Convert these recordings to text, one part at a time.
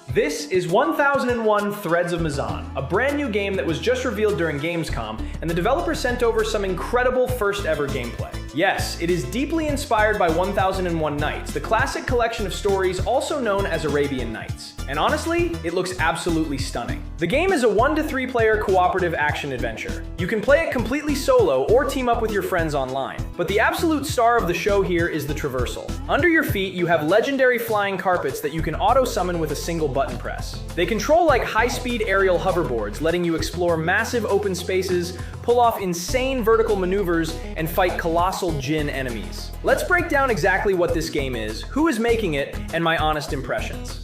This is 1001 Threads of Mizan, a brand new game that was just revealed during Gamescom, and the developer sent over some incredible first-ever gameplay. Yes, it is deeply inspired by 1001 Nights, the classic collection of stories also known as Arabian Nights. And honestly, it looks absolutely stunning. The game is a 1 to 3 player cooperative action adventure. You can play it completely solo or team up with your friends online. But the absolute star of the show here is the traversal. Under your feet, you have legendary flying carpets that you can auto-summon with a single button press. They control like high-speed aerial hoverboards, letting you explore massive open spaces, pull off insane vertical maneuvers, and fight colossal djinn enemies. Let's break down exactly what this game is, who is making it, and my honest impressions.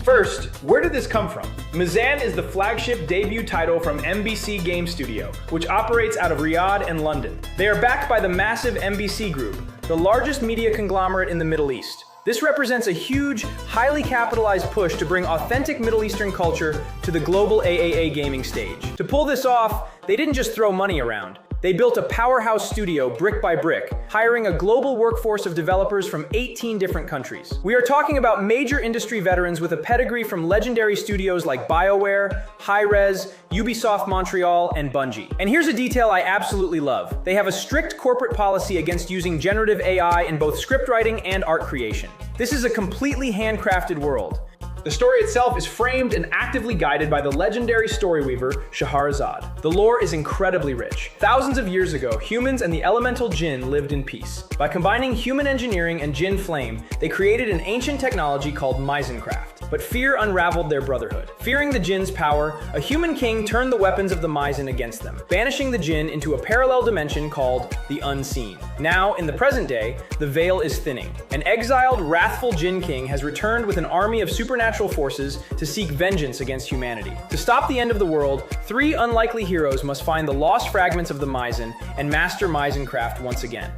First, where did this come from? Mizan is the flagship debut title from MBC Game Studio, which operates out of Riyadh and London. They are backed by the massive MBC Group, the largest media conglomerate in the Middle East. This represents a huge, highly capitalized push to bring authentic Middle Eastern culture to the global AAA gaming stage. To pull this off, they didn't just throw money around. They built a powerhouse studio brick by brick, hiring a global workforce of developers from 18 different countries. We are talking about major industry veterans with a pedigree from legendary studios like BioWare, Hi-Rez, Ubisoft Montreal, and Bungie. And here's a detail I absolutely love. They have a strict corporate policy against using generative AI in both script writing and art creation. This is a completely handcrafted world. The story itself is framed and actively guided by the legendary story weaver, Shahrazad. The lore is incredibly rich. Thousands of years ago, humans and the elemental jinn lived in peace. By combining human engineering and jinn flame, they created an ancient technology called Mizancraft. But fear unraveled their brotherhood. Fearing the jinn's power, a human king turned the weapons of the Mizan against them, banishing the jinn into a parallel dimension called the Unseen. Now, in the present day, the veil is thinning. An exiled, wrathful jinn king has returned with an army of supernatural forces to seek vengeance against humanity. To stop the end of the world, 3 unlikely heroes must find the lost fragments of the Mizan and master Mizancraft once again.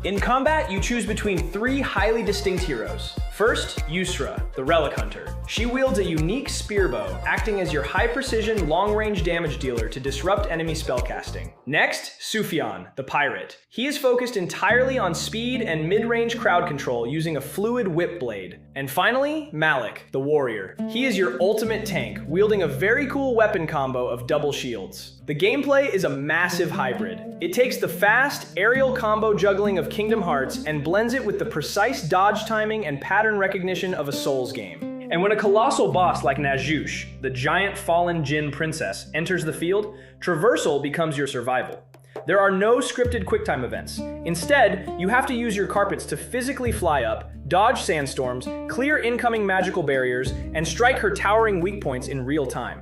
In combat, you choose between 3 highly distinct heroes. First, Yusra, the Relic Hunter. She wields a unique spear bow, acting as your high-precision, long-range damage dealer to disrupt enemy spellcasting. Next, Sufyan, the Pirate. He is focused entirely on speed and mid-range crowd control using a fluid whip blade. And finally, Malik, the Warrior. He is your ultimate tank, wielding a very cool weapon combo of double shields. The gameplay is a massive hybrid. It takes the fast, aerial combo juggling of Kingdom Hearts and blends it with the precise dodge timing and pattern recognition of a Souls game. And when a colossal boss like Najush, the giant fallen Jinn princess, enters the field, traversal becomes your survival. There are no scripted quicktime events. Instead, you have to use your carpets to physically fly up, dodge sandstorms, clear incoming magical barriers, and strike her towering weak points in real time.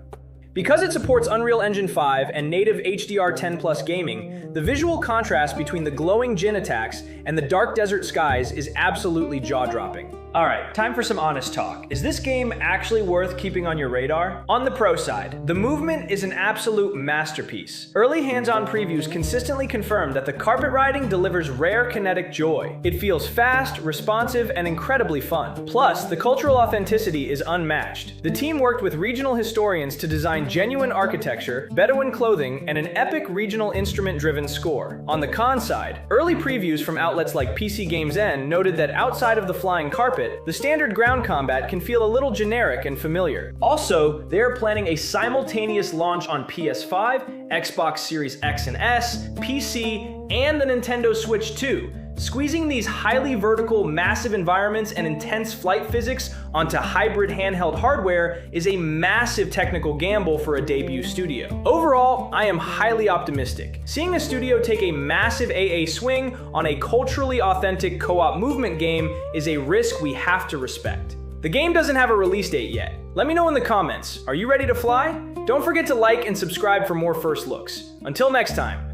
Because it supports Unreal Engine 5 and native HDR10+ gaming, the visual contrast between the glowing Jinn attacks and the dark desert skies is absolutely jaw-dropping. Alright, time for some honest talk. Is this game actually worth keeping on your radar? On the pro side, the movement is an absolute masterpiece. Early hands-on previews consistently confirm that the carpet riding delivers rare kinetic joy. It feels fast, responsive, and incredibly fun. Plus, the cultural authenticity is unmatched. The team worked with regional historians to design genuine architecture, Bedouin clothing, and an epic regional instrument-driven score. On the con side, early previews from outlets like PC Games N noted that outside of the flying carpet, the standard ground combat can feel a little generic and familiar. Also, they are planning a simultaneous launch on PS5, Xbox Series X and S, PC, and the Nintendo Switch 2. Squeezing these highly vertical, massive environments and intense flight physics onto hybrid handheld hardware is a massive technical gamble for a debut studio. Overall, I am highly optimistic. Seeing a studio take a massive AA swing on a culturally authentic co-op movement game is a risk we have to respect. The game doesn't have a release date yet. Let me know in the comments. Are you ready to fly? Don't forget to like and subscribe for more first looks. Until next time.